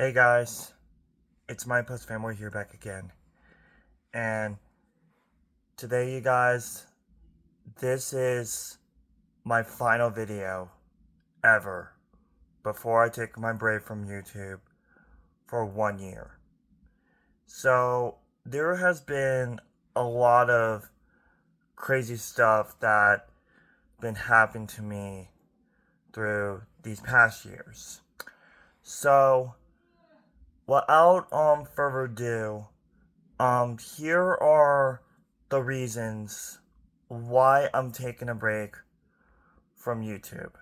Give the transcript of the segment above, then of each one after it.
Hey guys, it's my plus family here back again. And today, you guys, this is my final video ever before I take my break from YouTube for 1 year. So, there has been a lot of crazy stuff that been happening to me through these past years. So, without further ado, here are the reasons why I'm taking a break from YouTube,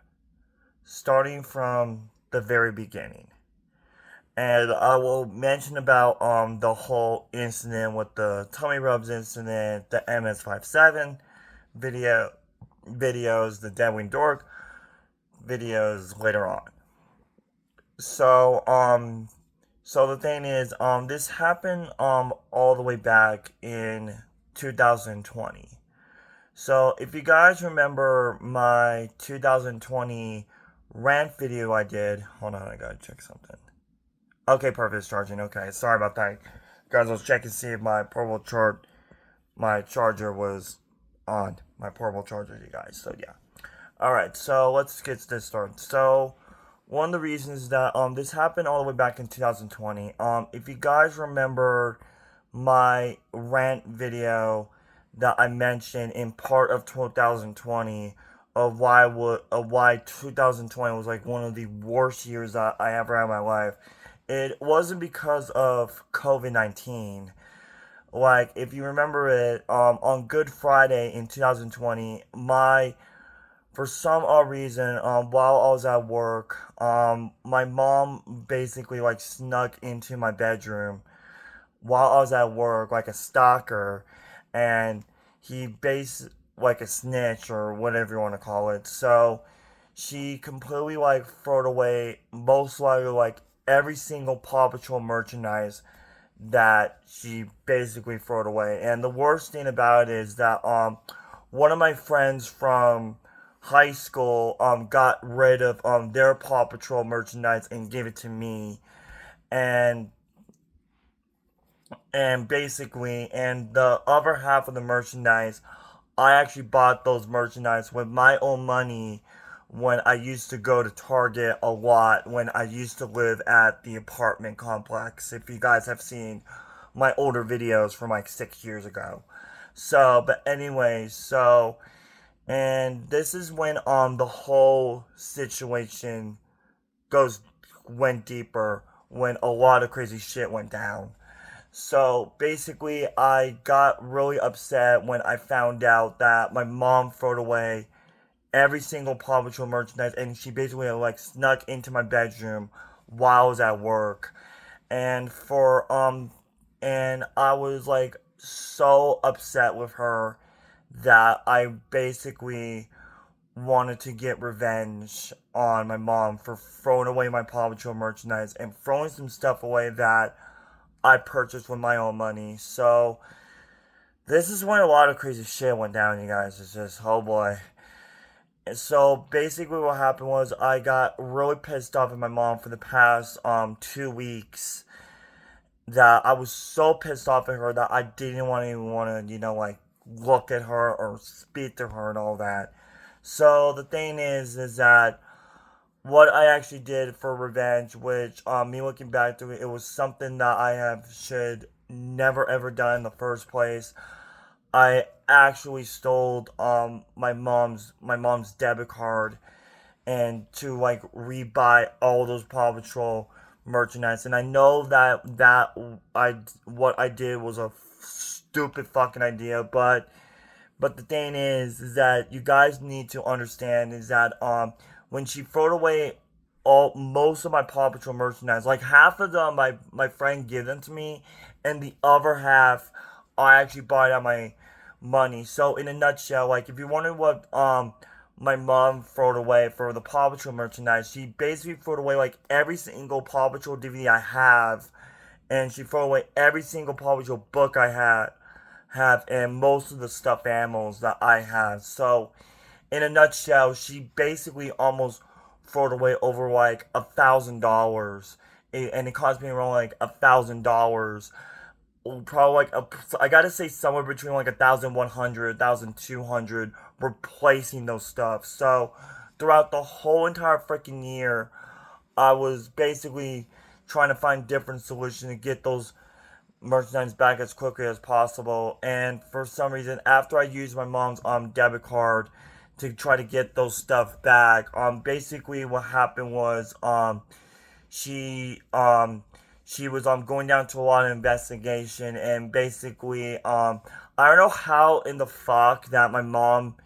starting from the very beginning. And I will mention about the whole incident with the tummy rubs incident, the MS57 video videos, the Deadwing Dork videos later on. So so the thing is, this happened all the way back in 2020. So if you guys remember my 2020 rant video I did, hold on, I gotta check something. Okay, perfect, it's charging. Okay, sorry about that, guys. I was checking to see if my charger was on my portable charger, you guys. So yeah. All right, so let's get this started. So one of the reasons that this happened all the way back in 2020. If you guys remember my rant video that I mentioned in part of 2020 of why 2020 was like one of the worst years that I ever had in my life. It wasn't because of COVID-19. Like, if you remember it, on Good Friday in 2020, for some odd reason, while I was at work, my mom basically like snuck into my bedroom while I was at work, like a stalker, and he based like a snitch or whatever you want to call it. So she completely like threw away most likely like every single Paw Patrol merchandise that she basically threw away. And the worst thing about it is that one of my friends from high school got rid of their Paw Patrol merchandise and gave it to me, and basically, and the other half of the merchandise, I actually bought those merchandise with my own money when I used to go to Target a lot when I used to live at the apartment complex. If you guys have seen my older videos from like 6 years ago. So, but anyway, and this is when the whole situation goes went deeper, when a lot of crazy shit went down. So basically, I got really upset when I found out that my mom threw away every single Paw Patrol merchandise, and she basically like snuck into my bedroom while I was at work, and and I was like so upset with her that I basically wanted to get revenge on my mom for throwing away my Paw Patrol merchandise and throwing some stuff away that I purchased with my own money. So this is when a lot of crazy shit went down, you guys. It's just, oh boy. And so basically what happened was I got really pissed off at my mom for the past 2 weeks, that I was so pissed off at her that I didn't even want to, like look at her or speak to her and all that. So the thing is that what I actually did for revenge, which me looking back to it, it was something that I have should never ever done in the first place. I actually stole my mom's debit card and to like rebuy all those Paw Patrol merchandise. And I know that I what I did was a stupid fucking idea, but the thing is that you guys need to understand is that when she threw away all most of my Paw Patrol merchandise, like half of them my friend gave them to me, and the other half I actually bought out my money. So in a nutshell, like if you wonder what my mom threw away for the Paw Patrol merchandise, she basically threw away like every single Paw Patrol DVD I have, and she threw away every single Paw Patrol book I have and most of the stuffed animals that I have. So, in a nutshell, she basically almost threw away over like $1,000 and it cost me around like $1,000. Probably like I gotta say somewhere between like 1,100, 1,200 replacing those stuff. So throughout the whole entire freaking year, I was basically trying to find different solutions to get those merchandise back as quickly as possible. And for some reason, after I used my mom's debit card to try to get those stuff back, basically what happened was she she was going down to a lot of investigation, and basically I don't know how in the fuck that my mom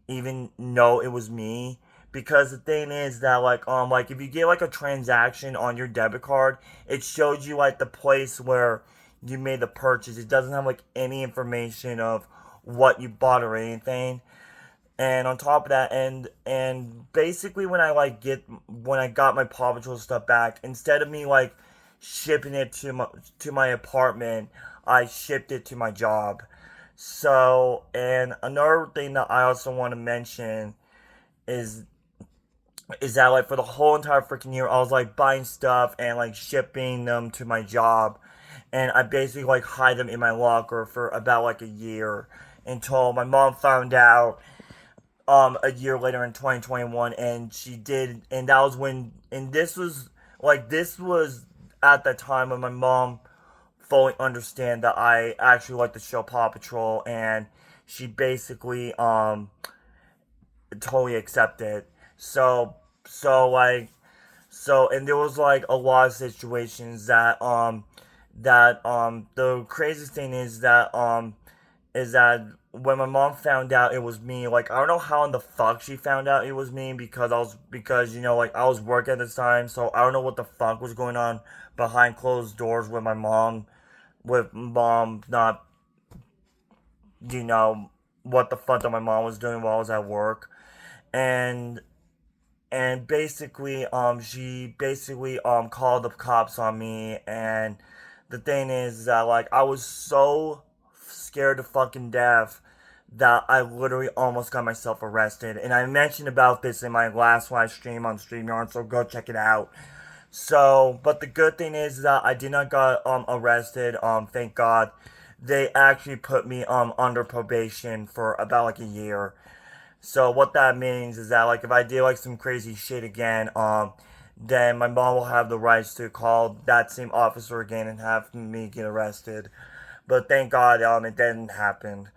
even know it was me, because the thing is that like if you get like a transaction on your debit card, it shows you like the place where you made the purchase. It doesn't have like any information of what you bought or anything. And on top of that, and basically when I got my Paw Patrol stuff back, instead of me like shipping it to my apartment, I shipped it to my job. So, and another thing that I also want to mention is is that like for the whole entire freaking year, I was like buying stuff and like shipping them to my job, and I basically like hide them in my locker for about like a year until my mom found out a year later in 2021, and she did, and that was when, and this was at the time when my mom fully understand that I actually like the show Paw Patrol, and she basically totally accepted. So so like and there was like a lot of situations that the craziest thing is that when my mom found out it was me, like I don't know how in the fuck she found out it was me, because like I was working at the time, so I don't know what the fuck was going on behind closed doors with my mom, with mom not, you know, what the fuck that my mom was doing while I was at work. And basically she basically called the cops on me. And the thing is that like I was so scared to fucking death that I literally almost got myself arrested. And I mentioned about this in my last live stream on StreamYard, so go check it out. So, but the good thing is that I did not got arrested. Thank God. They actually put me under probation for about like a year. So what that means is that like if I do like some crazy shit again, then my mom will have the rights to call that same officer again and have me get arrested. But thank God, it didn't happen.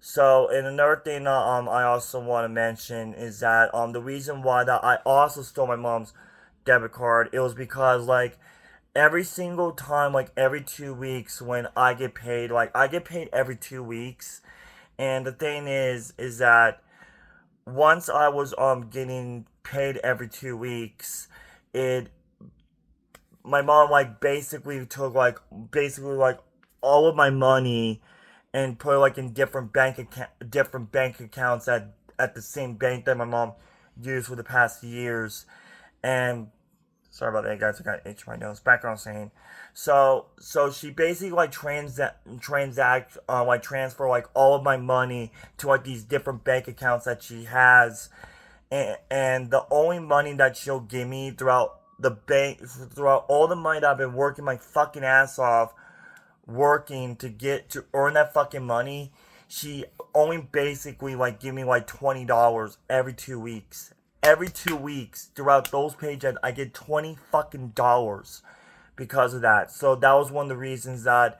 So, and another thing that I also want to mention is that the reason why that I also stole my mom's debit card, it was because like every single time, like every 2 weeks when I get paid, like I get paid every 2 weeks. And the thing is that once I was getting paid every 2 weeks, it my mom like basically took like basically like all of my money and put it like in different bank accounts at the same bank that my mom used for the past years. And sorry about that, guys. I got itch my nose. Back on saying. So she basically like like transfer like all of my money to like these different bank accounts that she has, and the only money that she'll give me throughout all the money that I've been working my fucking ass off working to earn that fucking money, she only basically like give me like $20 every 2 weeks. Every 2 weeks throughout those pages, I get $20 fucking dollars because of that. So that was one of the reasons that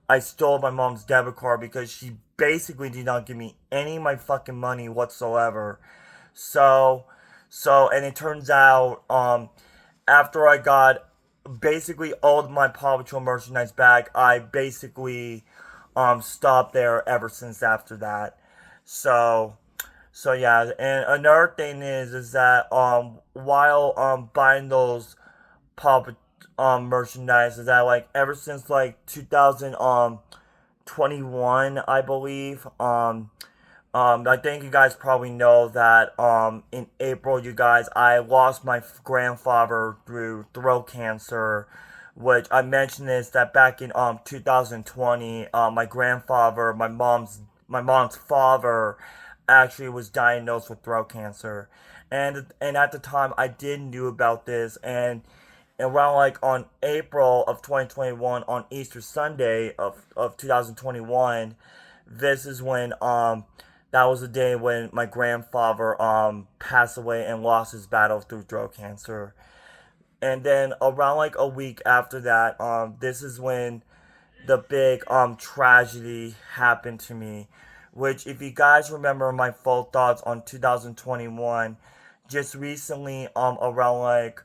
I stole my mom's debit card, because she basically did not give me any of my fucking money whatsoever. So and it turns out after I got basically all of my Paw Patrol merchandise back, I basically stopped there ever since after that. So yeah, and another thing is that while buying those Paw merchandise, is that like ever since like 2021, I believe, I think you guys probably know that in April, you guys, I lost my grandfather through throat cancer, which I mentioned this that back in 2020, my grandfather, my mom's father, actually was diagnosed with throat cancer, and at the time I didn't knew about this, around like on April of 2021, on Easter Sunday of 2021, this is when that was the day when my grandfather passed away and lost his battle through throat cancer. And then around like a week after that, this is when the big tragedy happened to me. Which, if you guys remember my full thoughts on 2021, just recently, around like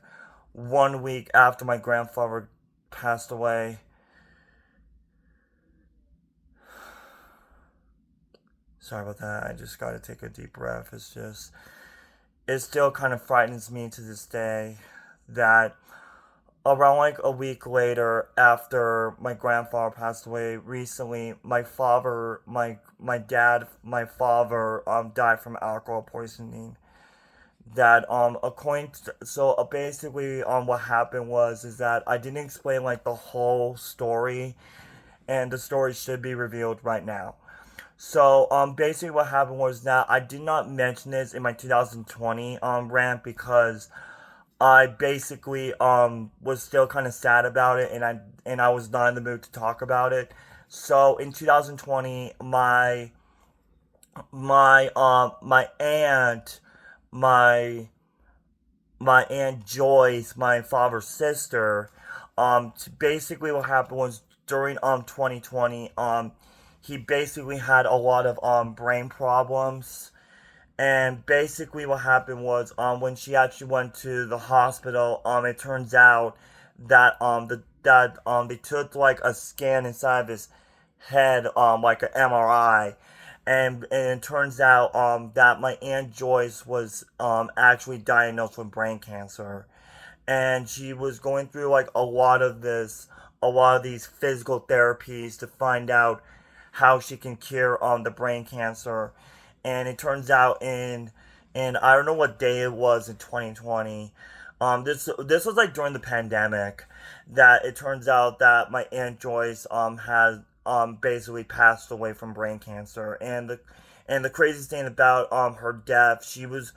1 week after my grandfather passed away. Sorry about that. I just got to take a deep breath. It still kind of frightens me to this day that around like a week later after my grandfather passed away recently, my father died from alcohol poisoning. That according to, so basically what happened was is that I didn't explain like the whole story, and the story should be revealed right now. So basically what happened was that I did not mention this in my 2020 rant because I basically was still kind of sad about it, and I was not in the mood to talk about it. So in 2020, my aunt, my my aunt Joyce, my father's sister, basically what happened was during 2020, he basically had a lot of brain problems. And basically, what happened was, when she actually went to the hospital, it turns out that they took like a scan inside of his head, like an MRI, and it turns out that my aunt Joyce was actually diagnosed with brain cancer, and she was going through like a lot of these physical therapies to find out how she can cure the brain cancer. And it turns out in I don't know what day it was in 2020. This was like during the pandemic, that it turns out that my aunt Joyce had basically passed away from brain cancer. And the craziest thing about her death, she was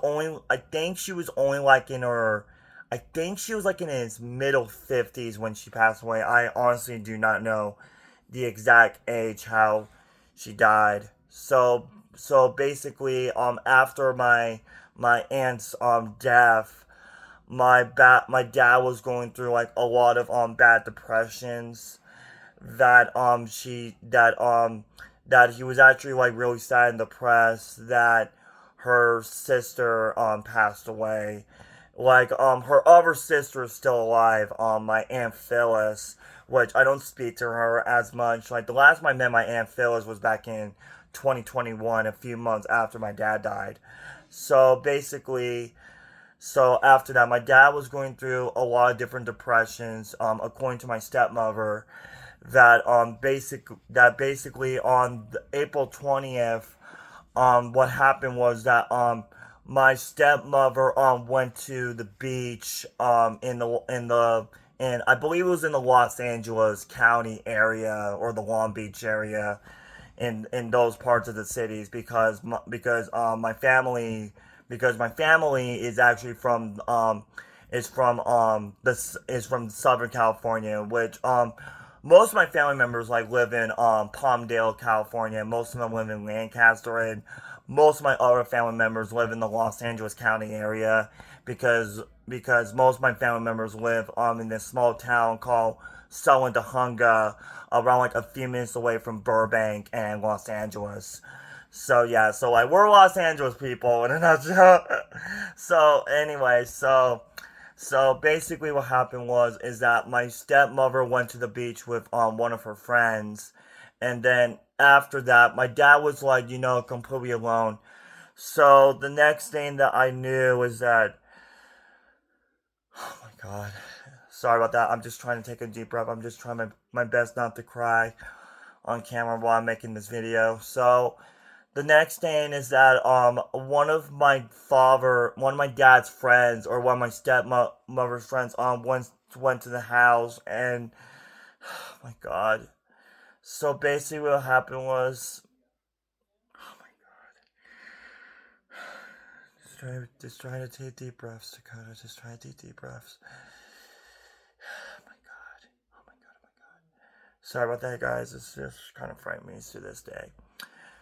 only, I think she was only like in her, I think she was like in his middle 50s when she passed away. I honestly do not know the exact age how she died. So basically, after my aunt's death, my dad was going through like a lot of bad depressions, that that he was actually like really sad and depressed that her sister passed away. Like her other sister is still alive, my Aunt Phyllis, which I don't speak to her as much. Like the last time I met my Aunt Phyllis was back in 2021, a few months after my dad died. So basically, so after that, my dad was going through a lot of different depressions. According to my stepmother, that basically on April 20th, what happened was that my stepmother went to the beach in I believe it was in the Los Angeles County area or the Long Beach area, in those parts of the cities, because my family is actually from this is from Southern California, which most of my family members like live in Palmdale, California. Most of them live in Lancaster, and most of my other family members live in the Los Angeles County area, because most of my family members live in this small town called Salindahunga, around like a few minutes away from Burbank and Los Angeles. So yeah, so like we're Los Angeles people in a nutshell. So anyway, so basically what happened was is that my stepmother went to the beach with one of her friends, and then after that my dad was like, completely alone. So the next thing that I knew was that, oh my god, sorry about that. I'm just trying to take a deep breath. I'm just trying my best not to cry on camera while I'm making this video. So the next thing is that one of my dad's friends, or one of my stepmother's friends went to the house, and oh my god. So basically what happened was, oh my god. Just try to take deep breaths, Dakota. Just try to take deep breaths. Sorry about that, guys. It's just kind of frightening me to this day.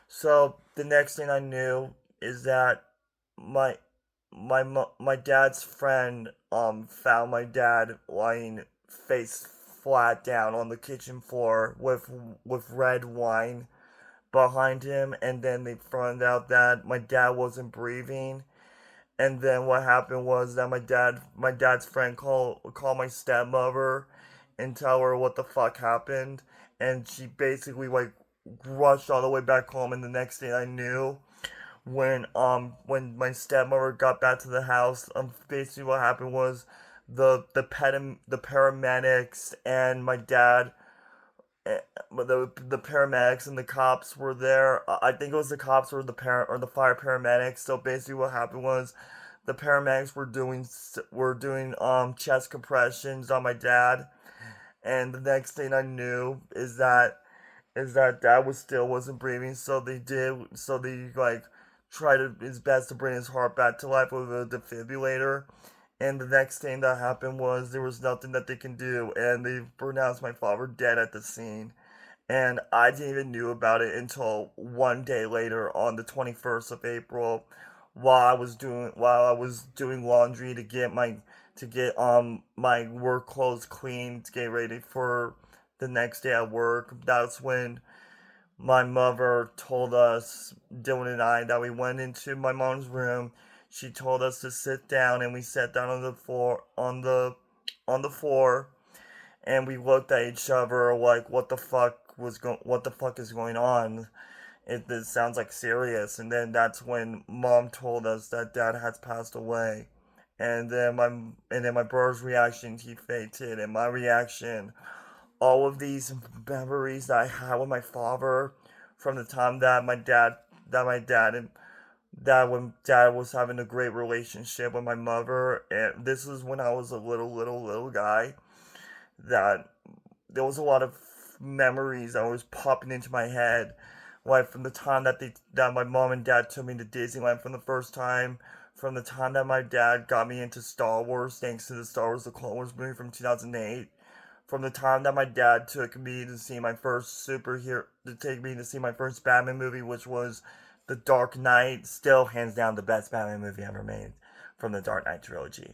So the next thing I knew is that my my dad's friend found my dad lying face flat down on the kitchen floor with red wine behind him, and then they found out that my dad wasn't breathing. And then what happened was that my dad's friend called my stepmother and tell her what the fuck happened, and she basically like rushed all the way back home. And the next thing I knew, when my stepmother got back to the house, basically what happened was the paramedics and my dad, the paramedics and the cops were there. I think it was the cops or the fire paramedics. So basically, what happened was the paramedics were doing chest compressions on my dad, and the next thing I knew is that dad wasn't breathing. So they like tried his best to bring his heart back to life with a defibrillator. And the next thing that happened was there was nothing that they can do, and they pronounced my father dead at the scene. And I didn't even knew about it until one day later, on the 21st of April, while I was doing laundry to get my work clothes clean to get ready for the next day at work. That's when my mother told us, Dylan and I, that we went into my mom's room. She told us to sit down, and we sat down on the floor, and we looked at each other like, what the fuck is going on? This sounds like serious. And then that's when mom told us that dad has passed away. And then my brother's reaction, he fainted, and my reaction, all of these memories that I had with my father from the time that my dad and that when dad was having a great relationship with my mother. And this is when I was a little guy, that there was a lot of memories that was popping into my head, like from the time that my mom and dad took me to Disneyland for the first time, from the time that my dad got me into Star Wars thanks to the Star Wars The Clone Wars movie from 2008, from the time that my dad took me to see my first superhero to take me to see my first Batman movie, which was The Dark Knight, still hands down the best Batman movie ever made from the Dark Knight trilogy.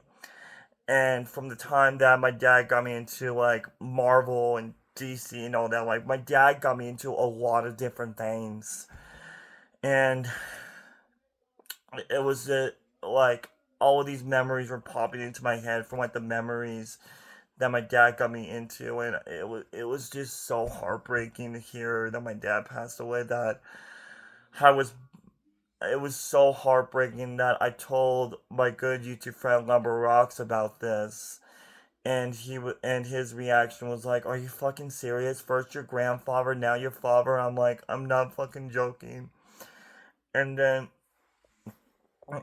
And from the time that my dad got me into like Marvel and DC and all that, like my dad got me into a lot of different things. And it was like all of these memories were popping into my head from like the memories that my dad got me into. And it was just so heartbreaking to hear that my dad passed away, that I was it was so heartbreaking that I told my good YouTube friend Lumber Rocks about this, and his reaction was like, "Are you fucking serious? First your grandfather, now your father." I'm like, "I'm not fucking joking." And then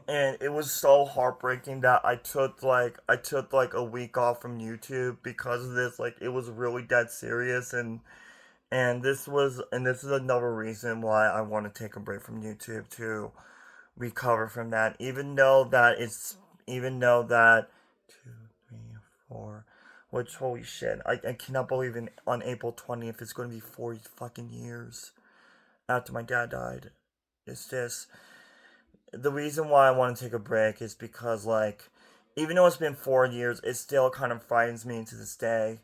and it was so heartbreaking that I took like a week off from YouTube because of this. Like, it was really dead serious. And this is another reason why I want to take a break from YouTube, to recover from that. Even though that 2, 3, 4, which, holy shit, I cannot believe on April 20th it's going to be 4 fucking years after my dad died. It's just, the reason why I want to take a break is because, like, even though it's been 4 years, it still kind of frightens me to this day.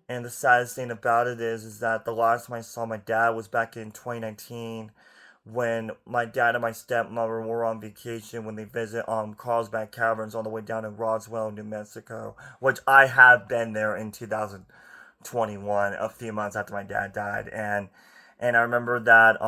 And the saddest thing about it is that the last time I saw my dad was back in 2019, when my dad and my stepmother were on vacation, when they visit Carlsbad Caverns on the way down in Roswell, New Mexico, which I have been there in 2021, a few months after my dad died. And I remember that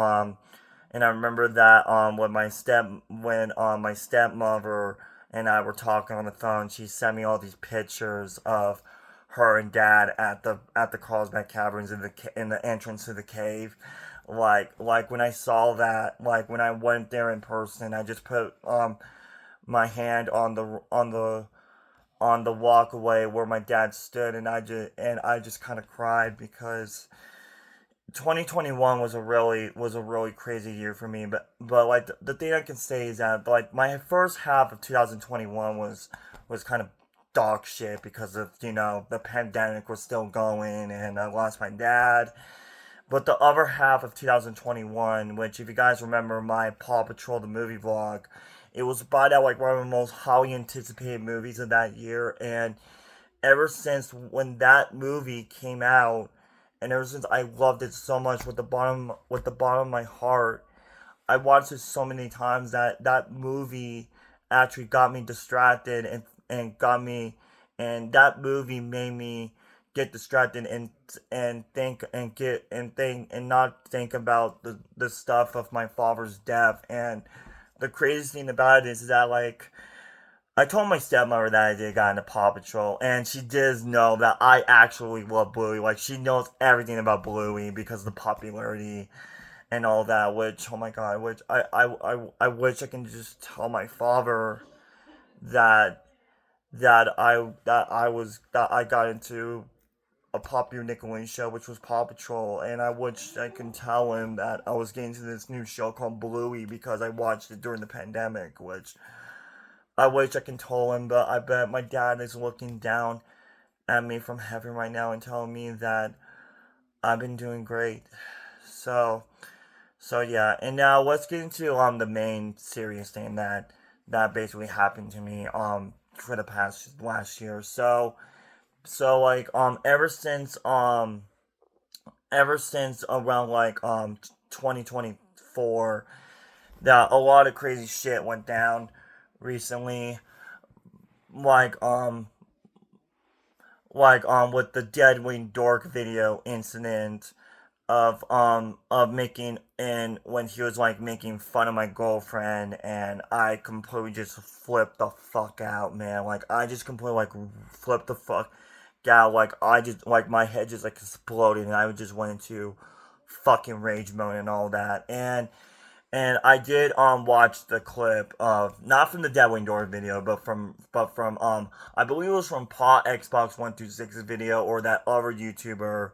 when my stepmother and I were talking on the phone, she sent me all these pictures of her and dad at the Carlsbad Caverns, in the entrance to the cave. Like when I saw that, like when I went there in person, I just put my hand on the walkway where my dad stood, and I just kind of cried, because 2021 was a really crazy year for me. But like the thing I can say is that, like, my first half of 2021 was kind of dog shit because of, the pandemic was still going and I lost my dad. But the other half of 2021, which if you guys remember my Paw Patrol the movie vlog, it was by that like one of the most highly anticipated movies of that year. And ever since when that movie came out, and ever since I loved it so much with the bottom of my heart, I watched it so many times that that movie actually got me distracted and got me, and that movie made me get distracted and think and get and think and not think about the stuff of my father's death. And the craziest thing about it is that like I told my stepmother that I did got into Paw Patrol, and she does know that I actually love Bluey. Like, she knows everything about Bluey because of the popularity and all that, which, oh my god, which I wish I can just tell my father that that I got into a popular Nickelodeon show, which was Paw Patrol, and I wish I can tell him that I was getting to this new show called Bluey because I watched it during the pandemic, which I wish I can tell him, but I bet my dad is looking down at me from heaven right now and telling me that I've been doing great. So, so yeah, and now let's get into the main serious thing that basically happened to me for the past last year. So like ever since around like 2024, that a lot of crazy shit went down recently, like with the Deadwing Dork video incident of making, and when he was like making fun of my girlfriend, and I completely just flipped the fuck out, man. Like, I just completely like flipped the fuck out. Like, I just like my head just like exploded, and I just went into fucking rage mode and all that. And I did watch the clip of, not from the Deadwing Door video, but from I believe it was from Paw Xbox 126's video, or that other YouTuber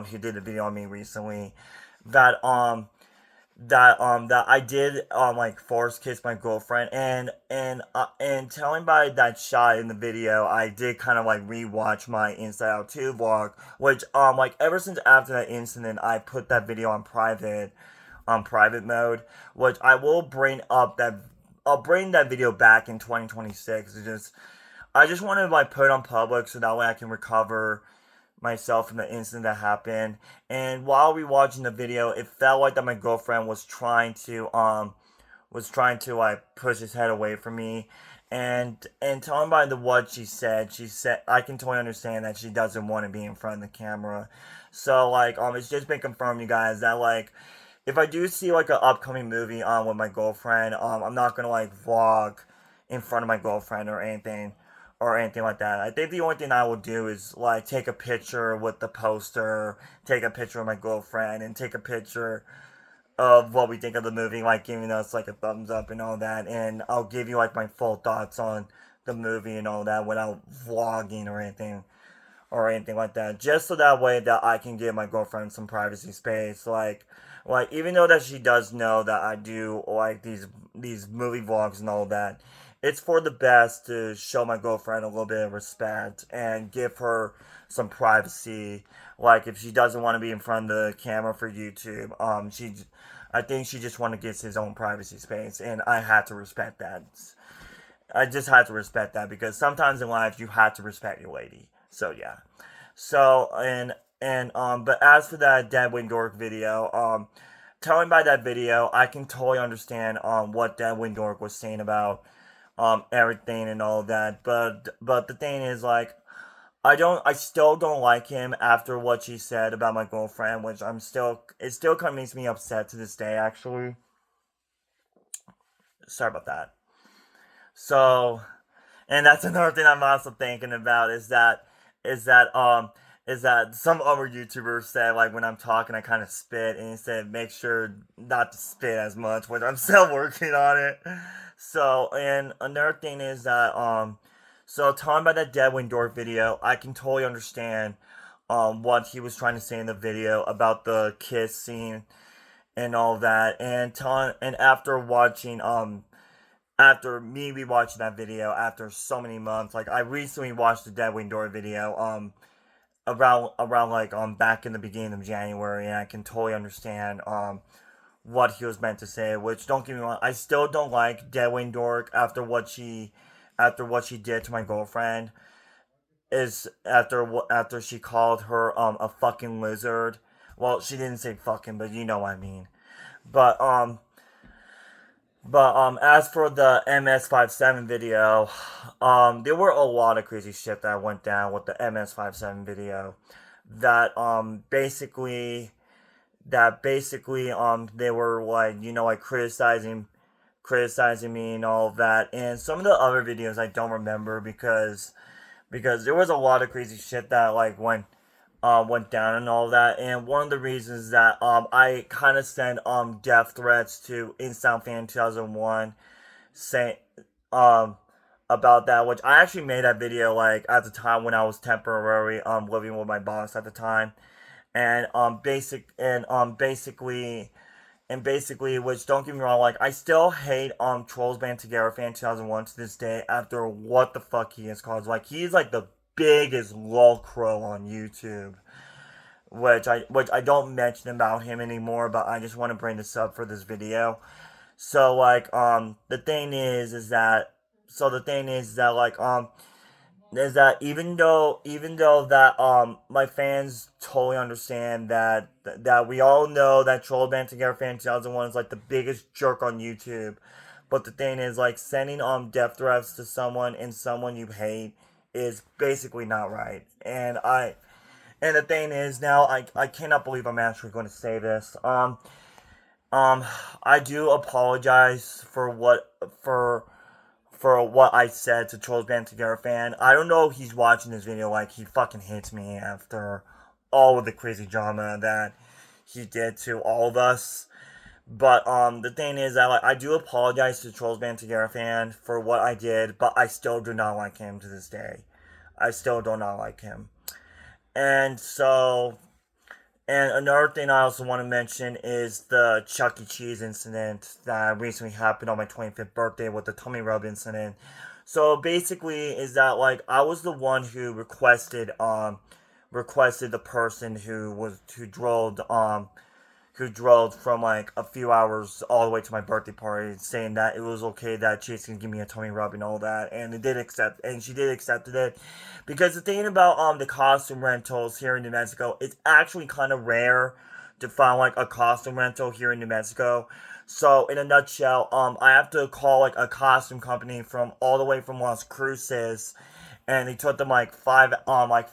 who did a video on me recently, that that I did like force kiss my girlfriend. And telling by that shot in the video, I did kind of like rewatch my Inside Out 2 vlog, which like ever since after that incident I put that video on private mode, which I'll bring that video back in 2026. I just want to like put it on public so that way I can recover myself from the incident that happened. And while we watching the video, it felt like that my girlfriend was trying to like push his head away from me. And telling by the what she said I can totally understand that she doesn't want to be in front of the camera. So like it's just been confirmed, you guys, that like if I do see like an upcoming movie on with my girlfriend, I'm not gonna like vlog in front of my girlfriend or anything like that. I think the only thing I will do is like take a picture with the poster, take a picture of my girlfriend, and take a picture of what we think of the movie, like giving us like a thumbs up and all that. And I'll give you like my full thoughts on the movie and all that without vlogging or anything like that, just so that way that I can give my girlfriend some privacy space. Like even though that she does know that I do like these movie vlogs and all that, it's for the best to show my girlfriend a little bit of respect and give her some privacy. Like if she doesn't want to be in front of the camera for YouTube, I think she just want to get his own privacy space, and I had to respect that. I just had to respect that because sometimes in life you have to respect your lady. So yeah. So but as for that Deadwing Dork video, telling by that video, I can totally understand what Deadwing Dork was saying about everything and all that. But the thing is like I still don't like him after what she said about my girlfriend, which it still kind of makes me upset to this day actually. Sorry about that. So, and that's another thing I'm also thinking about is that is that some other YouTubers said like when I'm talking I kind of spit, and he said make sure not to spit as much, which I'm still working on it. So, and another thing is that so talking about that Deadwing Door video, I can totally understand what he was trying to say in the video about the kiss scene and all that. And after watching after me rewatching that video after so many months. Like I recently watched the Deadwing Door video around like back in the beginning of January, and I can totally understand what he was meant to say. Which, don't get me wrong, I still don't like Deadwing Dork after what she did to my girlfriend. Is after she called her a fucking lizard. Well, she didn't say fucking, but you know what I mean. But as for the MS57 video, there were a lot of crazy shit that went down with the MS57 video. That basically they were like, like criticizing me and all of that. And some of the other videos I don't remember because there was a lot of crazy shit that like went down and all that. And one of the reasons that I kind of sent death threats to InSound Fan 2001 saying um about that, which I actually made that video like at the time when I was temporarily living with my boss at the time. And basically, which, don't get me wrong, like I still hate Trolls Band Together Fan 2001 to this day after what the fuck he has caused. Like he's like the biggest lol crow on YouTube, which I don't mention about him anymore, but I just want to bring this up for this video. So like the thing is that like is that even though that my fans totally understand that we all know that Troll Band Together Fan 2001 is like the biggest jerk on YouTube. But the thing is, like, sending death threats to someone you hate is basically not right. And the thing is, now I cannot believe I'm actually going to say this. Um I do apologize for what I said to Trolls Band Together fan. I don't know if he's watching this video like he fucking hates me after all of the crazy drama that he did to all of us. But the thing is that like I do apologize to Trolls Band Together fan for what I did, but I still do not like him to this day. I still do not like him. And so and another thing I also want to mention is the Chuck E. Cheese incident that recently happened on my 25th birthday with the tummy rub incident. So basically, is that like I was the one who requested the person who drove from like a few hours all the way to my birthday party, saying that it was okay that Chase can give me a tummy rub and all that, and she did accept it, because the thing about the costume rentals here in New Mexico, it's actually kind of rare to find like a costume rental here in New Mexico. So in a nutshell, I have to call like a costume company from all the way from Las Cruces, and it took them like 5 hours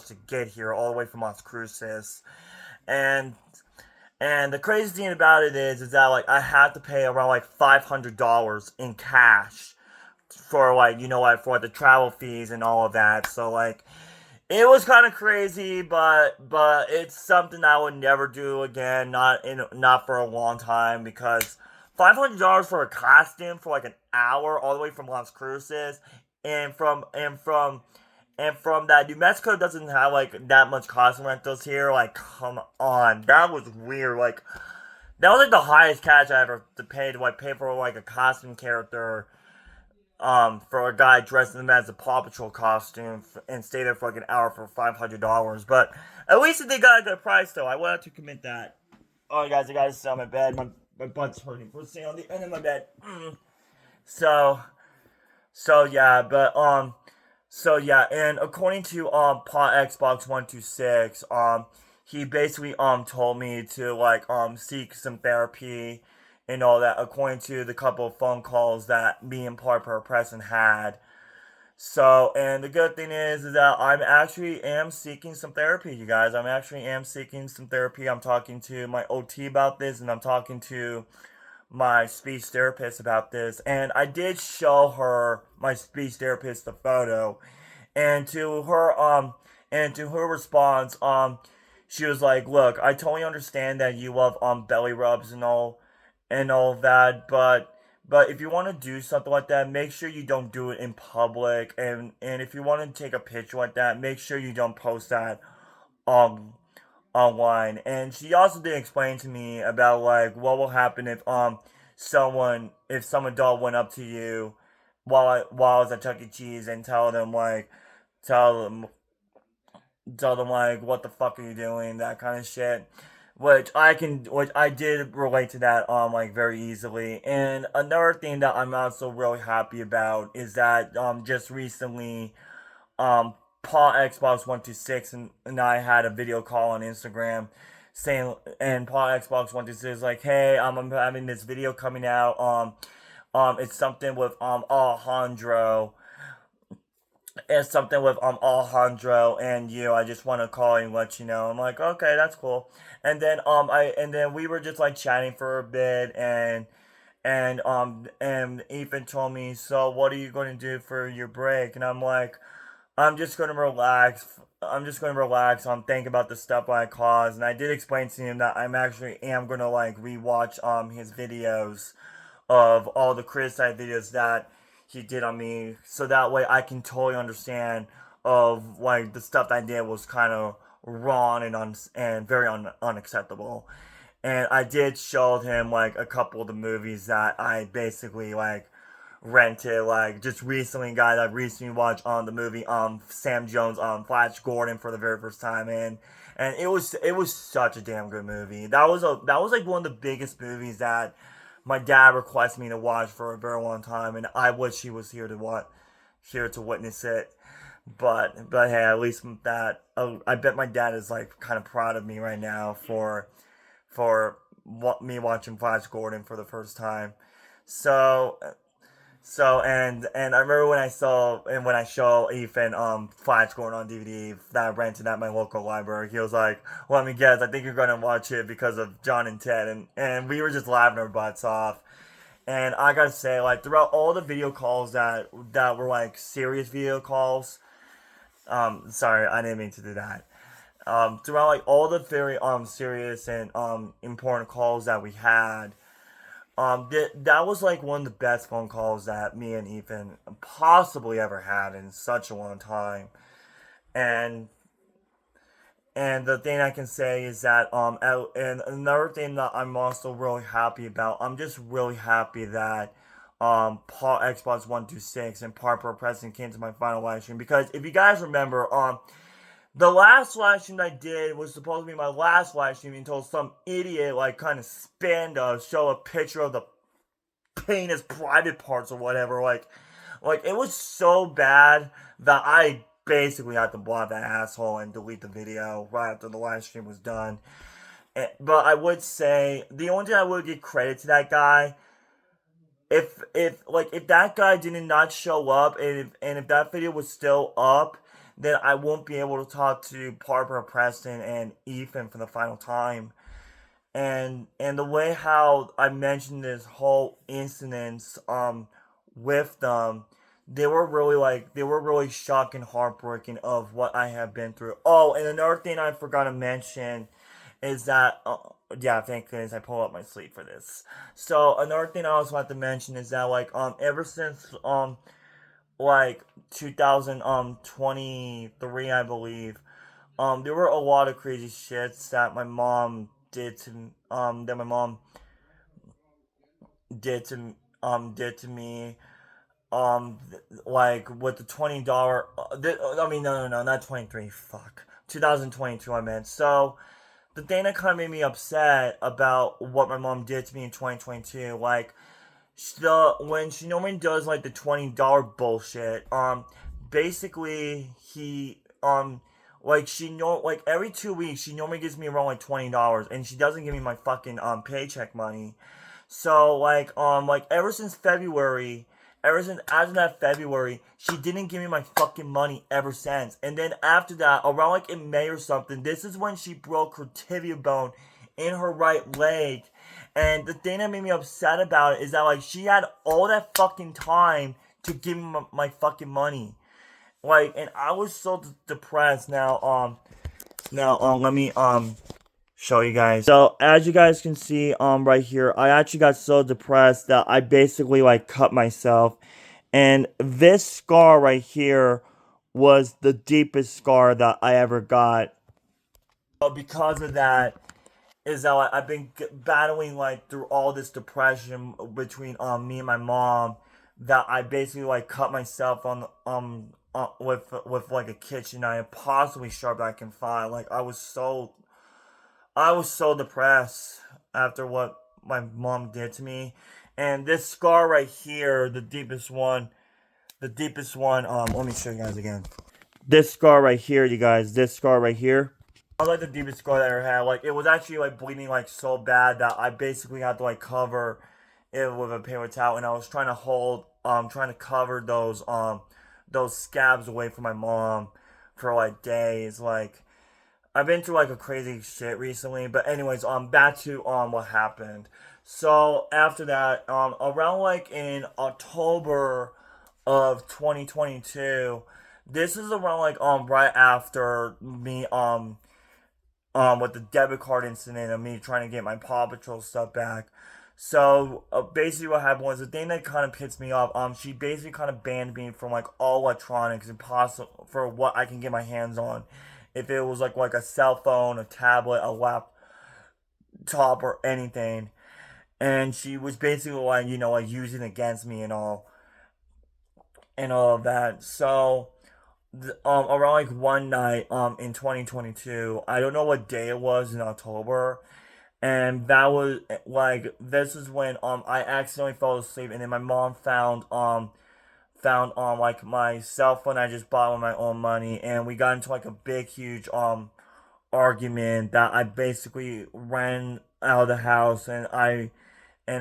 to get here all the way from Las Cruces. And the crazy thing about it is that like I had to pay around like $500 in cash for like for like, the travel fees and all of that. So like it was kind of crazy, but it's something I would never do again. Not for a long time, because $500 for a costume for like an hour all the way from Las Cruces, and from that, New Mexico doesn't have like that much costume rentals here. Like, come on, that was weird. Like, that was like the highest cash I ever to pay for like a costume character. For a guy dressed in as a Paw Patrol costume and stay there for like an hour for $500. But at least they got a good price, though. I wanted to commit that. Oh, guys, I gotta sit on my bed. My butt's hurting. We're sitting on the end of my bed. So, so yeah, and according to Pot Xbox 126, he basically told me to like seek some therapy and all that, according to the couple of phone calls that me and Parker Preston had. So, and the good thing is that I'm actually am seeking some therapy, you guys. I'm actually am seeking some therapy. I'm talking to my OT about this, and I'm talking to my speech therapist about this. And I did show her, my speech therapist, the photo, and to her response, she was like, "Look, I totally understand that you love belly rubs and all that, but if you want to do something like that, make sure you don't do it in public, and if you want to take a picture like that, make sure you don't post that um online." And she also did explain to me about like what will happen if if some adult went up to you while I was at Chuck E. Cheese and tell them tell them like what the fuck are you doing, that kind of shit. Which I did relate to that like very easily. And another thing that I'm also really happy about is that just recently um Paul Xbox 126 and I had a video call on Instagram saying, and Paul Xbox 126 is like, hey, I'm having this video coming out. It's something with Alejandro. It's something with Alejandro and you. I just want to call and let you know. I'm like, okay, that's cool. And then we were just like chatting for a bit, and Ethan told me, so what are you going to do for your break? And I'm like, I'm just gonna relax. I'm just gonna relax. Think about the stuff I caused, and I did explain to him that I'm actually am gonna like rewatch his videos of all the criticized videos that he did on me, so that way I can totally understand of like the stuff that I did was kind of wrong and very unacceptable. And I did show him like a couple of the movies that I basically like rented like just recently, guys. I recently watched the movie Sam Jones Flash Gordon for the very first time, and it was such a damn good movie. That was like one of the biggest movies that my dad requested me to watch for a very long time, and I wish he was here to witness it. But hey, at least that I bet my dad is like kind of proud of me right now for me watching Flash Gordon for the first time. So and I remember when I show Ethan Flash Gordon on DVD that I rented at my local library, he was like, "Let me guess, I think you're gonna watch it because of John and Ted," and we were just laughing our butts off. And I gotta say, like throughout all the video calls that were like serious video calls, sorry, I didn't mean to do that. Throughout like all the very serious and important calls that we had, that was like one of the best phone calls that me and Ethan possibly ever had in such a long time. And and the thing I can say is that and another thing that I'm also really happy about, I'm just really happy that Paul Xbox 126 and Parker Preston came to my final live stream, because if you guys remember, the last live stream I did was supposed to be my last live stream until some idiot like kind of spanned to show a picture of the penis private parts or whatever. Like it was so bad that I basically had to block that asshole and delete the video right after the live stream was done. But I would say the only thing I would give credit to that guy, if that guy did not show up, and if that video was still up, then I won't be able to talk to Barbara Preston and Ethan for the final time. And the way how I mentioned this whole incident with them, they were really shocked and heartbroken of what I have been through. Oh, and another thing I forgot to mention is that yeah, thank goodness I pulled up my sleep for this. So another thing I also have to mention is that like ever since like 2023, I believe, there were a lot of crazy shits that my mom that my mom did to me, like with the $20, I mean, no, not 23, fuck, 2022 I meant. So the thing that kind of made me upset about what my mom did to me in 2022, like when she normally does like the $20 bullshit, basically he like she know like every 2 weeks she normally gives me around like $20, and she doesn't give me my fucking paycheck money. So like ever since as of that February, she didn't give me my fucking money ever since. And then after that, around like in May or something, this is when she broke her tibia bone in her right leg. And the thing that made me upset about it is that like she had all that fucking time to give me my fucking money. Like, and I was so depressed. Let me show you guys. So as you guys can see right here, I actually got so depressed that I basically like cut myself. And this scar right here was the deepest scar that I ever got. Because of that, is that like, I've been battling like through all this depression between me and my mom, that I basically like cut myself on with like a kitchen knife, possibly sharp I can find. Like I was so depressed after what my mom did to me. And this scar right here, the deepest one, let me show you guys again. This scar right here, you guys, this scar right here. I like the deepest scar that I ever had. Like, it was actually like bleeding like so bad that I basically had to like cover it with a paper towel, and I was trying to cover those scabs away from my mom for like days. Like, I've been through like a crazy shit recently, but anyways, back to what happened. So after that, around like in October of 2022, this is around like right after me with the debit card incident of me trying to get my Paw Patrol stuff back. So basically, what happened was the thing that kind of pissed me off. She basically kind of banned me from like all electronics and possible for what I can get my hands on. If it was like a cell phone, a tablet, a laptop, or anything, and she was basically like like using it against me and all of that. So around like one night in 2022, I don't know what day it was in October, and that was like this is when I accidentally fell asleep, and then my mom found like my cell phone I just bought with my own money, and we got into like a big huge argument that I basically ran out of the house, and I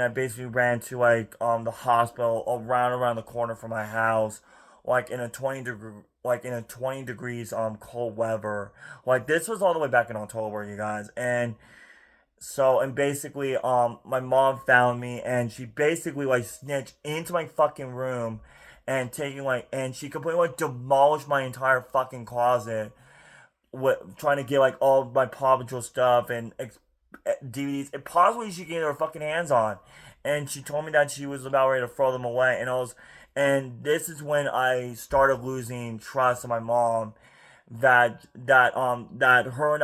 basically ran to like the hospital around the corner from my house, like in a 20 degrees cold weather. Like, this was all the way back in October, you guys. And basically my mom found me, and she basically like snitched into my fucking room and she completely like demolished my entire fucking closet with trying to get like all my Paw Patrol stuff and DVDs and possibly she could get her fucking hands on. And she told me that she was about ready to throw them away. And this is when I started losing trust in my mom. That her and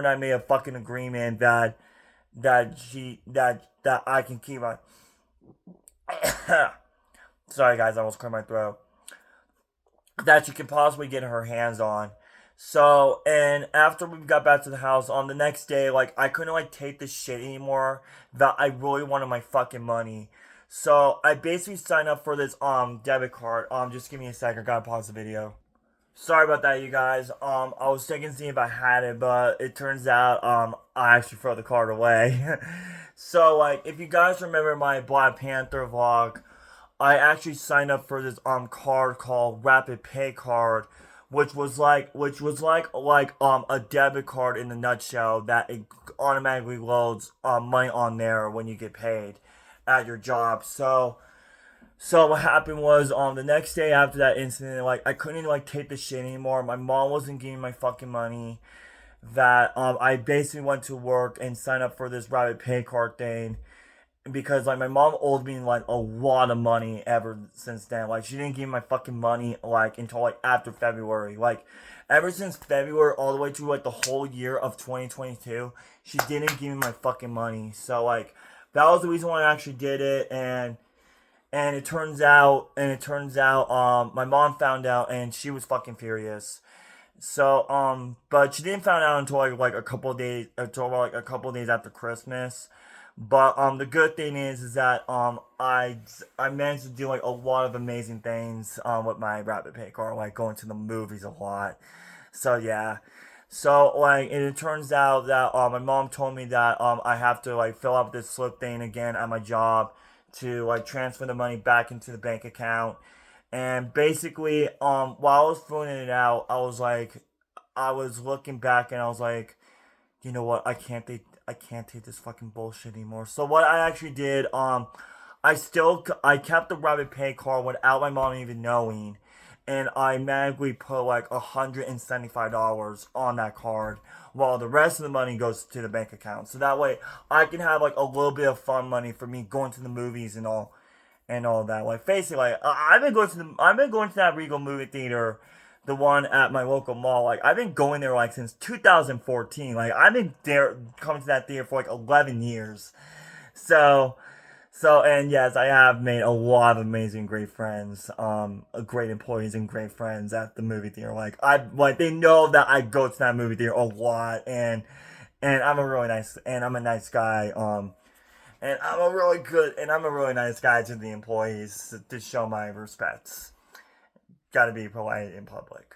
I made a fucking agreement that I can keep my. Sorry guys, I almost cleared my throat. That she could possibly get her hands on. So, and after we got back to the house on the next day, like, I couldn't like take this shit anymore. That I really wanted my fucking money. So I basically signed up for this debit card. Just give me a second, I gotta pause the video. Sorry about that, you guys. I was checking to see if I had it, but it turns out I actually threw the card away. So like, if you guys remember my Black Panther vlog, I actually signed up for this card called Rapid Pay card, which was like a debit card in a nutshell, that it automatically loads money on there when you get paid at your job. So what happened was the next day after that incident, like, I couldn't like take the shit anymore. My mom wasn't giving my fucking money. That I basically went to work and signed up for this Rapid Pay card thing, because like my mom owed me like a lot of money ever since then. Like, she didn't give me my fucking money like until like after February. Like, ever since February all the way through like the whole year of 2022, she didn't give me my fucking money. So like, that was the reason why I actually did it. And it turns out my mom found out, and she was fucking furious. So but she didn't find out until like a couple of days after Christmas. But the good thing is that I managed to do like a lot of amazing things with my Rapid Pay card, like going to the movies a lot. So yeah. So like, and it turns out that my mom told me that I have to like fill out this slip thing again at my job to like transfer the money back into the bank account. And basically, while I was filling it out, I was looking back, and I was like, you know what? I can't take this fucking bullshit anymore. So what I actually did, I kept the Rapid Pay card without my mom even knowing, and I magically put like $175 on that card, while the rest of the money goes to the bank account. So that way, I can have like a little bit of fun money for me going to the movies and all that. Like, basically, like, I've been going to that Regal movie theater the one at my local mall. Like I've been going there like since 2014. Like I've been there coming to that theater for like 11 years. So and yes, I have made a lot of amazing, great friends, great employees and great friends at the movie theater. Like they know that I go to that movie theater a lot, and I'm a nice guy. And I'm a really nice guy to the employees to show my respects. Got to be polite in public.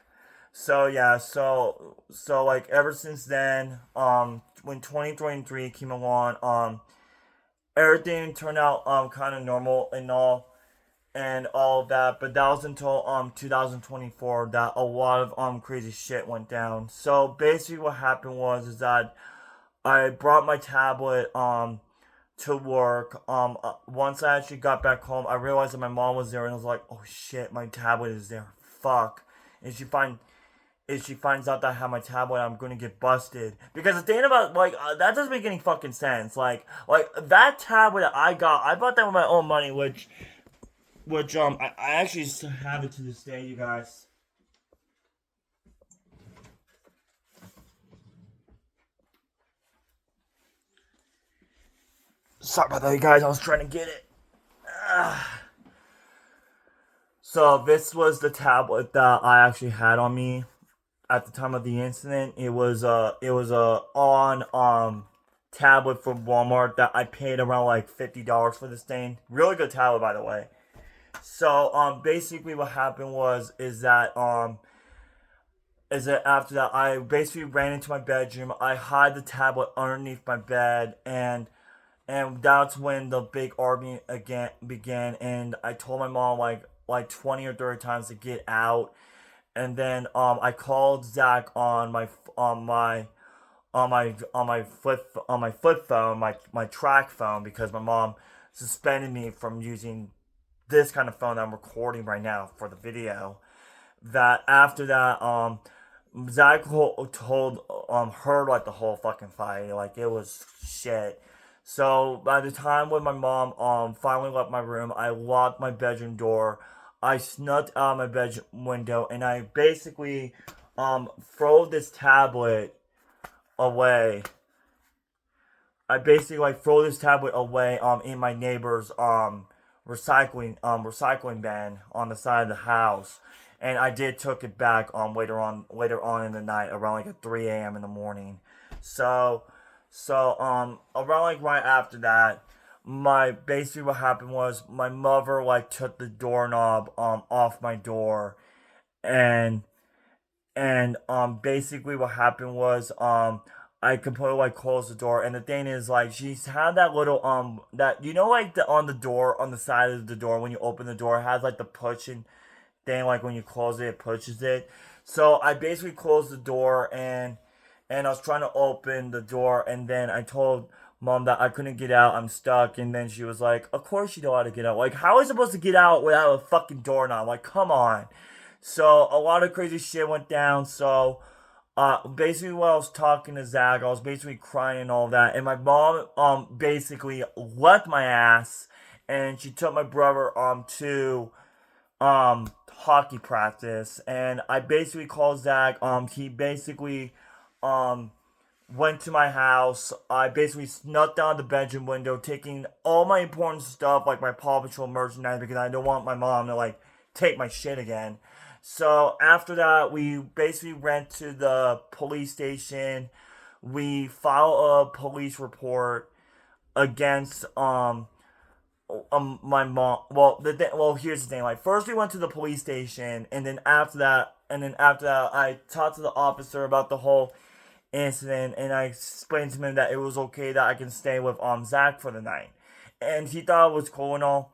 So yeah, so like ever since then, when 2023 came along, everything turned out kind of normal and all of that, but that was until 2024 that a lot of crazy shit went down. So basically what happened was is that I brought my tablet to work. Once I actually got back home, I realized that my mom was there, and I was like, "Oh shit, my tablet is there. Fuck!" And if she finds out that I have my tablet, I'm gonna get busted. Because the thing about that doesn't make any fucking sense. Like that tablet that I bought that with my own money, which I actually still have it to this day, you guys. Sorry about that, you guys. I was trying to get it. So this was the tablet that I actually had on me at the time of the incident. It was a on tablet from Walmart that I paid around like $50 for this thing. Really good tablet, by the way. So basically what happened is that after that I basically ran into my bedroom. I hid the tablet underneath my bed, and that's when the big argument again began. And I told my mom like 20 or 30 times to get out. And then I called Zach on my flip phone, my track phone, because my mom suspended me from using this kind of phone that I'm recording right now for the video. That after that, Zach told her like the whole fucking fight, like it was shit. So by the time when my mom finally left my room, I locked my bedroom door. I snuck out my bedroom window, and I basically throw this tablet away. I basically like throw this tablet away in my neighbor's recycling bin on the side of the house. And I did took it back later on in the night around like at 3 a.m. in the morning. So around like right after that, my basically what happened was my mother like took the doorknob off my door, and basically what happened was I completely like closed the door. And the thing is, like, she's had that little that like the on the door, on the side of the door, when you open the door, it has like the pushing thing, like when you close it, it pushes it. So I basically closed the door, and I was trying to open the door, and then I told mom that I couldn't get out, I'm stuck. And then she was like, of course you know how to get out. Like, how are you supposed to get out without a fucking doorknob? Like, come on. So a lot of crazy shit went down. So basically while I was talking to Zach, I was basically crying and all that. And my mom basically left my ass, and she took my brother to hockey practice. And I basically called Zach. He basically um went to my house. I basically snuck down the bedroom window, taking all my important stuff, like my Paw Patrol merchandise, because I don't want my mom to like take my shit again. So after that, we basically went to the police station. We filed a police report against my mom. Well, here's the thing. Like, first we went to the police station, and then after that, I talked to the officer about the whole incident, and I explained to him that it was okay that I can stay with Zach for the night, and he thought it was cool and all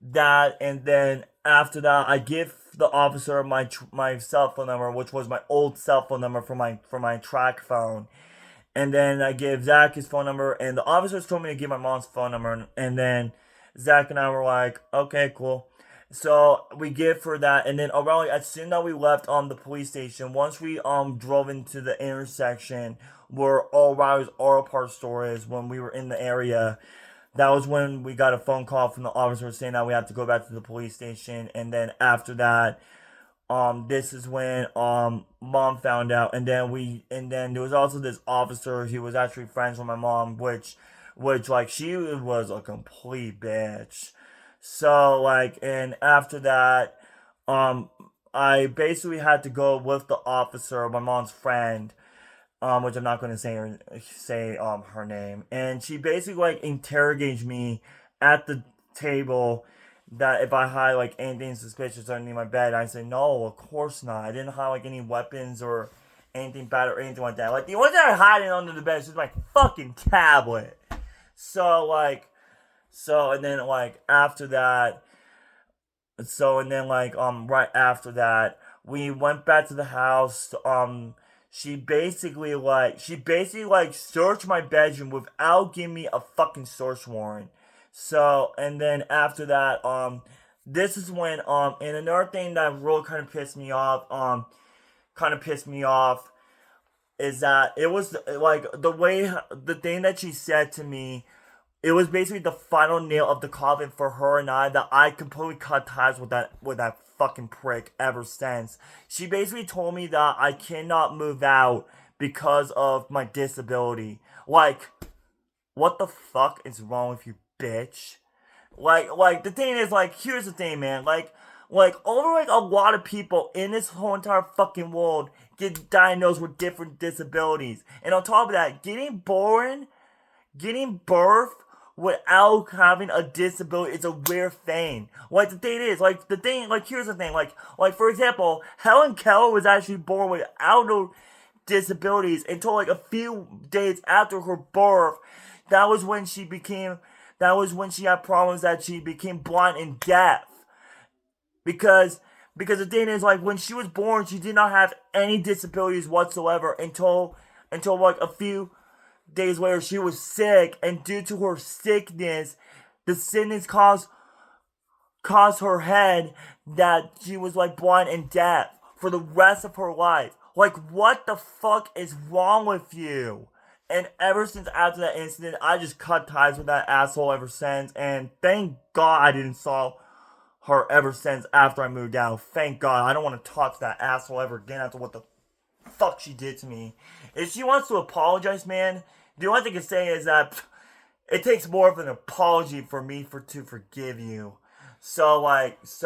that. And then after that, I give the officer my cell phone number, which was my old cell phone number for my track phone. And then I gave Zach his phone number, and the officers told me to give my mom's phone number. And then Zach and I were like, okay, cool. So we give for that, and then around as soon as we left the police station, once we drove into the intersection where all Riley's auto parts store is, when we were in the area, that was when we got a phone call from the officer saying that we have to go back to the police station. And then after that, this is when mom found out, and then there was also this officer who was actually friends with my mom, which like she was a complete bitch. So like, and after that, um I basically had to go with the officer, my mom's friend, which I'm not going to say her name, and she basically like interrogates me at the table that if I had like anything suspicious underneath my bed. I said no, of course not. I didn't have like any weapons or anything bad or anything like that. Like the only thing I had under the bed was my fucking tablet. So like, and then like after that, right after that, we went back to the house. She basically like searched my bedroom without giving me a fucking search warrant. So and then after that, this is when and another thing that really kind of pissed me off is that it was like the thing that she said to me. It was basically the final nail of the coffin for her and I, that I completely cut ties with that fucking prick ever since. She basically told me that I cannot move out because of my disability. Like, what the fuck is wrong with you, bitch? Like the thing is, like, here's the thing, man. Over like a lot of people in this whole entire fucking world get diagnosed with different disabilities, and on top of that, getting birth without having a disability is a rare thing. Like the thing is, here's the thing, like for example, Helen Keller was actually born without no disabilities until like a few days after her birth. That was when she became. That was when she had problems that she became blind and deaf. Because the thing is, like when she was born, she did not have any disabilities whatsoever until like a few days later she was sick, and due to her sickness, the sickness caused her head that she was like blind and deaf for the rest of her life. Like, what the fuck is wrong with you? And ever since after that incident, I just cut ties with that asshole ever since. And thank God I didn't saw her ever since after I moved out. Thank God. I don't want to talk to that asshole ever again after what the fuck she did to me. If she wants to apologize, man, the only thing I can say is that it takes more of an apology for me to forgive you. So let's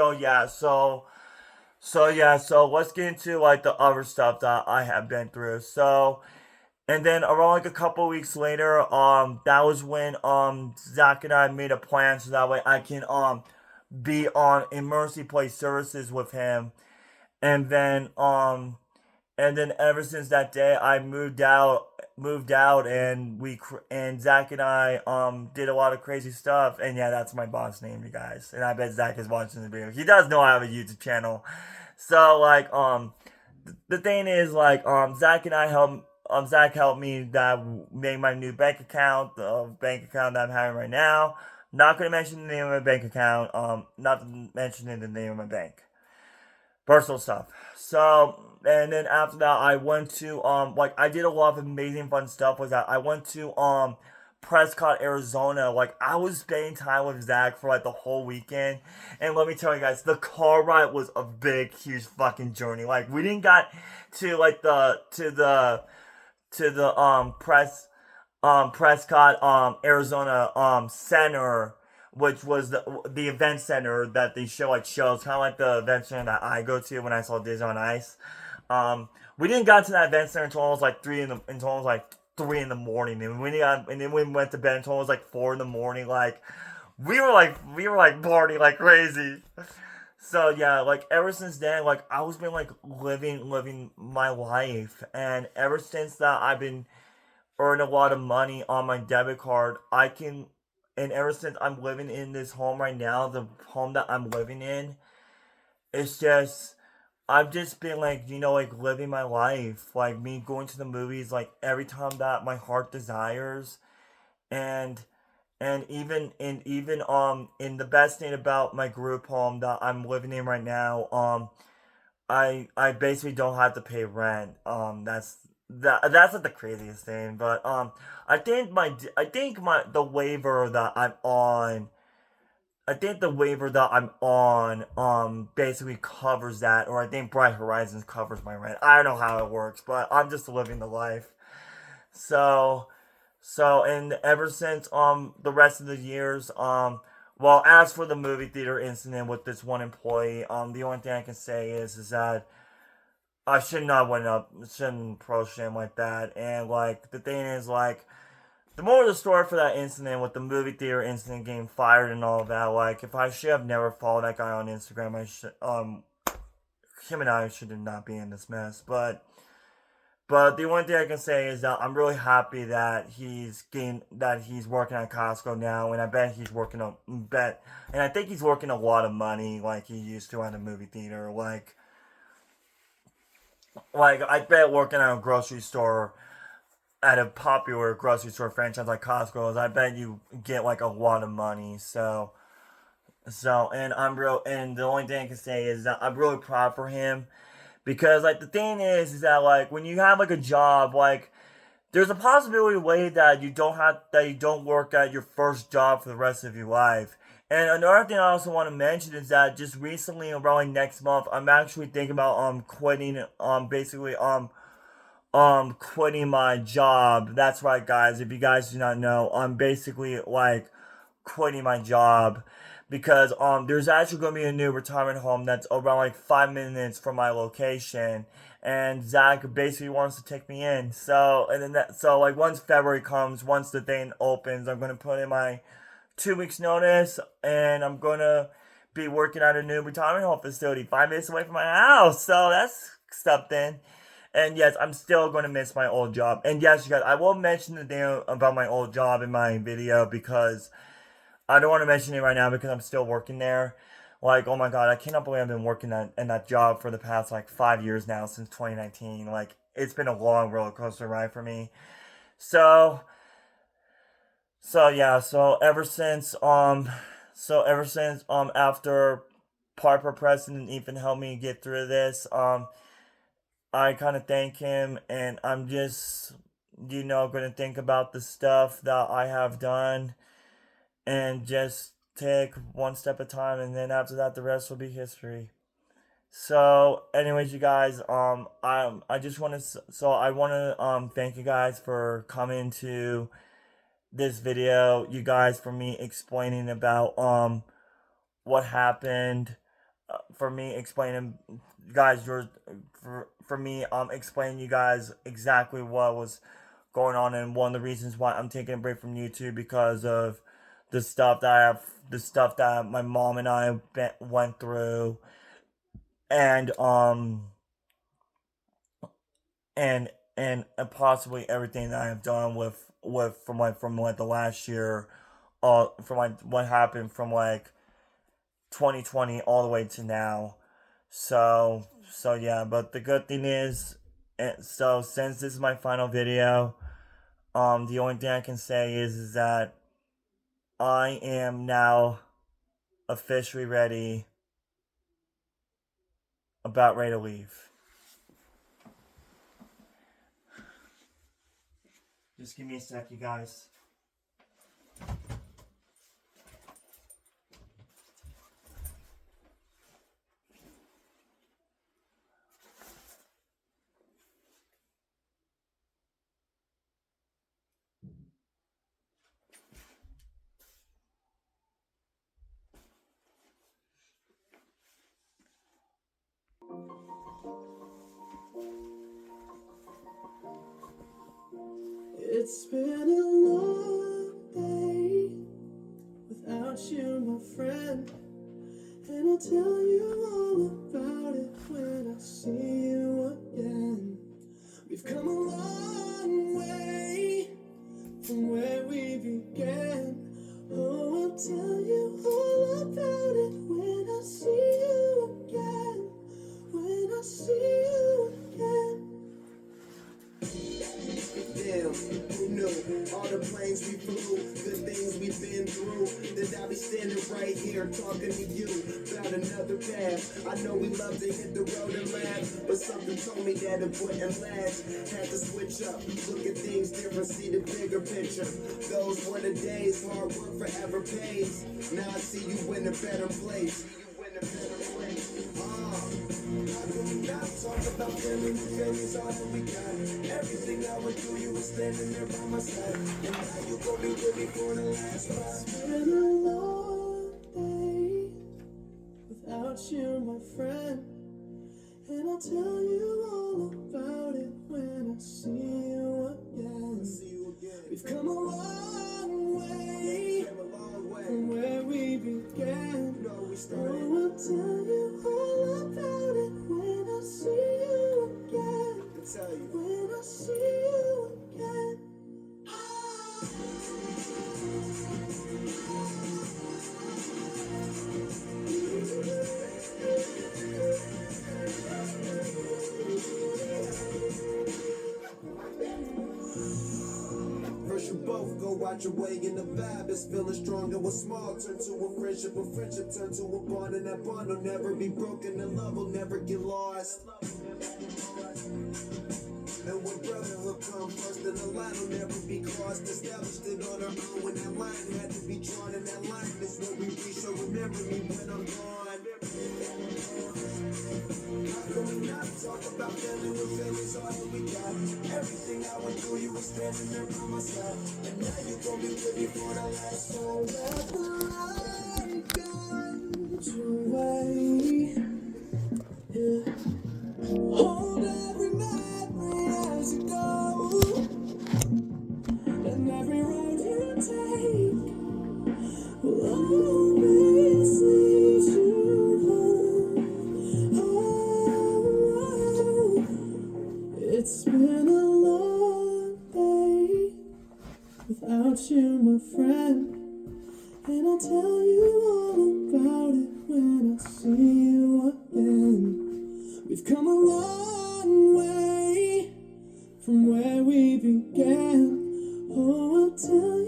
get into like the other stuff that I have been through. And then around like a couple weeks later, that was when Zach and I made a plan so that way I can be on emergency play services with him. And then ever since that day I moved out, and Zach and I did a lot of crazy stuff. And yeah, that's my boss name, you guys, and I bet Zach is watching the video. He does know I have a YouTube channel. So like the thing is, like Zach helped me that make my new bank account, the bank account that I'm having right now. Not gonna mention the name of my bank account, not mentioning the name of my bank, personal stuff. So, and then after that, I went to like I did a lot of amazing fun stuff with that. I went to Prescott, Arizona. Like I was spending time with Zach for like the whole weekend, and let me tell you guys, the car ride was a big, huge fucking journey. Like we didn't got to like the Prescott Arizona center, which was the event center that they show like shows, kind of like the event center that I go to when I saw Disney on Ice. We didn't got to that event center until it was like 3 in the morning, and then we went to bed until it was like 4 in the morning. Like we were like partying like crazy. So yeah, like ever since then, like I was been like living my life, and ever since that I've been earning a lot of money on my debit card. And ever since I'm living in this home right now, the home that I'm living in, it's just I've just been like, like living my life, like me going to the movies like every time that my heart desires. And and even in the best thing about my group home that I'm living in right now, I basically don't have to pay rent. That's not the craziest thing, but I think my the waiver that I'm on I think the waiver that I'm on basically covers that, or I think Bright Horizons covers my rent. I don't know how it works, but I'm just living the life. So and ever since the rest of the years, well, as for the movie theater incident with this one employee, the only thing I can say is that I should not went up, shouldn't approach him like that. And like the thing is, like, the moral of the story for that incident with the movie theater incident getting fired and all of that, like, if I should have never followed that guy on Instagram, I should him and I should not be in this mess. But the only thing I can say is that I'm really happy that he's working at Costco now, and I bet he's working and I think he's working a lot of money like he used to at a movie theater. Like I bet working at a grocery store, at a popular grocery store franchise like Costco, I bet you get like a lot of money. And the only thing I can say is that I'm really proud for him, because like the thing is that like when you have like a job, like there's a possibility way that you don't work at your first job for the rest of your life. And another thing I also want to mention is that just recently, around like next month, I'm actually thinking about quitting basically quitting my job. That's right, guys. If you guys do not know, I'm basically like quitting my job, because there's actually going to be a new retirement home that's around like 5 minutes from my location, and Zach basically wants to take me in. So like once February comes, once the thing opens, I'm going to put in my 2 weeks notice, and I'm going to be working at a new retirement home facility 5 minutes away from my house. So that's something. And yes, I'm still going to miss my old job. And yes, you guys, I will mention the thing about my old job in my video, because I don't want to mention it right now because I'm still working there. Like, oh my god, I cannot believe I've been working in that job for the past like 5 years now, since 2019. Like, it's been a long roller coaster ride for me. So, yeah, ever since after Parker Preston and Ethan helped me get through this, I kind of thank him, and I'm just, going to think about the stuff that I have done, and just take one step at a time, and then after that, the rest will be history. So, anyways, you guys, I just want to, I want to, thank you guys for coming to this video. You guys, for me explaining about, what happened, for me explaining, guys, for me, explaining you guys exactly what was going on, and one of the reasons why I'm taking a break from YouTube, because of the stuff that my mom and I went through, and possibly everything that I have done with from like the last year, from like what happened from like 2020 all the way to now. So yeah, but the good thing is, since this is my final video, the only thing I can say is that I am now officially about ready to leave. Just give me a sec, you guys. It's been a long day without you, my friend, and I'll tell you all about it when I see you again. We've come a long way from where we began. Oh, I'll tell you all about it when I see you again. When I see you again. Damn, who knew? All the planes we flew, the things we been through, then I'll be standing right here talking to you about another path. I know we love to hit the road and laugh, but something told me that it wouldn't last. Had to switch up, look at things different, see the bigger picture. Those were the days, hard work forever pays. Now I see you in a better place. How can we not talk about family when family's all that we got? Everything I went through, you were standing there by my side, and now you gon' be with me for the last ride. It's been a long day without you, my friend, and I'll tell you all about it when I see you again. We've come a long way from where we began. Oh, I'll tell you all about it when I see you again. When I see you again. First you both go out your way and the vibe is feeling stronger. What's small turn to a friendship turn to a bond, and that bond will never be broken, and love will never get lost. And when brotherhood comes first, then the line will never be crossed. Established it on our own when that line had to be drawn, and that line is what we reach, so remember me when I'm gone. How can we not talk about family when family's all that we got? Everything I went through, you were standing there by my side, and now you gon' be with me for the last song. Let the light guide your way. Yeah. Hold every memory as you go, and every road you take will always lead you home. Oh, it's been a long day without you, my friend, and I'll tell you all about it when I see you again. We've come a long way from where we began. Oh, I'll tell